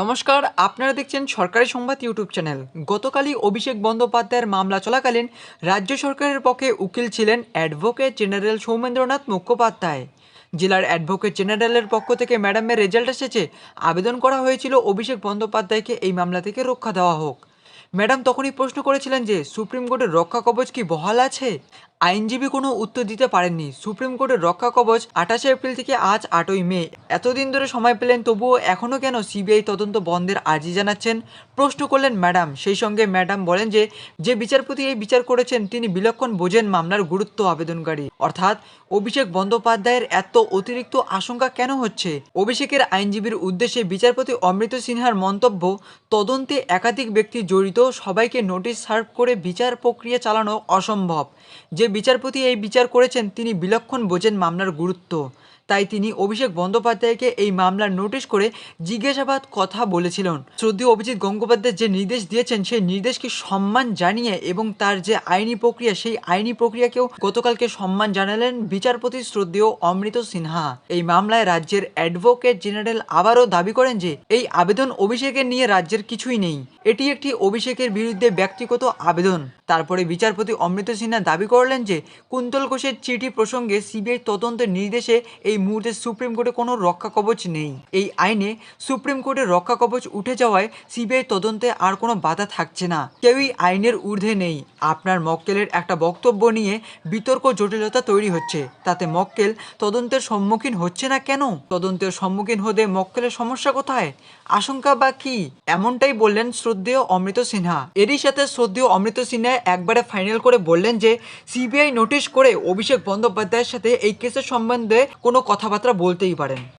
নমস্কার, আপনারা দেখছেন সরকারি সংবাদ ইউটিউব চ্যানেল। গতকালই অভিষেক বন্দ্যোপাধ্যায়ের মামলা চলাকালীন রাজ্য সরকারের পক্ষে উকিল ছিলেন অ্যাডভোকেট জেনারেল সৌমেন্দ্রনাথ মুখোপাধ্যায়। জেলার অ্যাডভোকেট জেনারেলের পক্ষ থেকে ম্যাডামের রেজাল্ট এসেছে। আবেদন করা হয়েছিল অভিষেক বন্দ্যোপাধ্যায়কে এই মামলা থেকে রক্ষা দেওয়া হোক। ম্যাডাম তখনই প্রশ্ন করেছিলেন যে সুপ্রিম কোর্টের রক্ষা কবচ কি বহাল আছে। আইনজীবী কোনো উত্তর দিতে পারেননি। সুপ্রিম কোর্টের রক্ষা কবচ 28 এপ্রিল থেকে আজ 8ই মে, এতদিন ধরে সময় পেলেন, তবুও এখনও কেন সিবিআই তদন্ত বন্ধের আর্জি জানাচ্ছেন, প্রশ্ন করলেন ম্যাডাম। সেই সঙ্গে ম্যাডাম বলেন যে যে বিচারপতি এই বিচার করেছেন তিনি বিলক্ষণ বোঝেন মামলার গুরুত্ব। আবেদনকারী অর্থাৎ অভিষেক বন্দ্যোপাধ্যায়ের এত অতিরিক্ত আশঙ্কা কেন হচ্ছে। অভিষেকের আইনজীবীর উদ্দেশ্যে বিচারপতি অমৃত সিনহার মন্তব্য, তদন্তে একাধিক ব্যক্তি জড়িত, সবাইকে নোটিশ সার্ভ করে বিচার প্রক্রিয়া চালানো অসম্ভব। যে বিচারপতি এই বিচার করেছেন তিনি বিলক্ষণ বোঝেন মামলার গুরুত্ব। তাই তিনি অভিষেক বন্দ্যোপাধ্যায়কে এই মামলার নোটিশ করে জিজ্ঞাসাবাদ কথা বলেছিলেন। শ্রদ্ধেয় অভিজিৎ গঙ্গোপাধ্যায় যে নির্দেশ দিয়েছেন সেই নির্দেশকে সম্মান জানিয়ে এবং তার যে আইনি প্রক্রিয়া সেই আইনি প্রক্রিয়াকেও গতকালকে সম্মান জানালেন বিচারপতি শ্রদ্ধেয় অমৃত সিনহা। এই মামলায় রাজ্যের অ্যাডভোকেট জেনারেল আবারও দাবি করেন যে এই আবেদন অভিষেকের নিয়ে রাজ্যের কিছুই নেই, এটি একটি অভিষেকের বিরুদ্ধে ব্যক্তিগত আবেদন। তারপরে বিচারপতি অমৃত সিনহা দাবি করলেন যে কুন্তল ঘোষের চিঠি প্রসঙ্গে সিবিআই তদন্তের নির্দেশে এই মুহূর্তে সুপ্রিম কোর্টে কোনো রক্ষা কবচ নেই। এই আইনে সুপ্রিম কোর্টের রক্ষা কবচ উঠে যাওয়ায় সিবিআই তদন্তে আর কোনো বাধা থাকছে না, কেউই আইনের ঊর্ধ্বে নেই। আপনার মক্কেলের একটা বক্তব্য নিয়ে বিতর্ক জটিলতা তৈরি হচ্ছে, তাতে মক্কেল তদন্তের সম্মুখীন হচ্ছে না কেন? তদন্তের সম্মুখীন হতে মক্কেলের সমস্যা কোথায়, আশঙ্কা বা কি? এমনটাই বললেন শ্রদ্ধেয় অমৃত সিনহা। এরই সাথে শ্রদ্ধেয় অমৃত সিনহা একবারে ফাইনাল করে বললেন যে সিবিআই নোটিশ করে অভিষেক বন্দ্যোপাধ্যায়ের সাথে এই কেসের সম্বন্ধে কোনো কথাবার্তা বলতেই পারেন।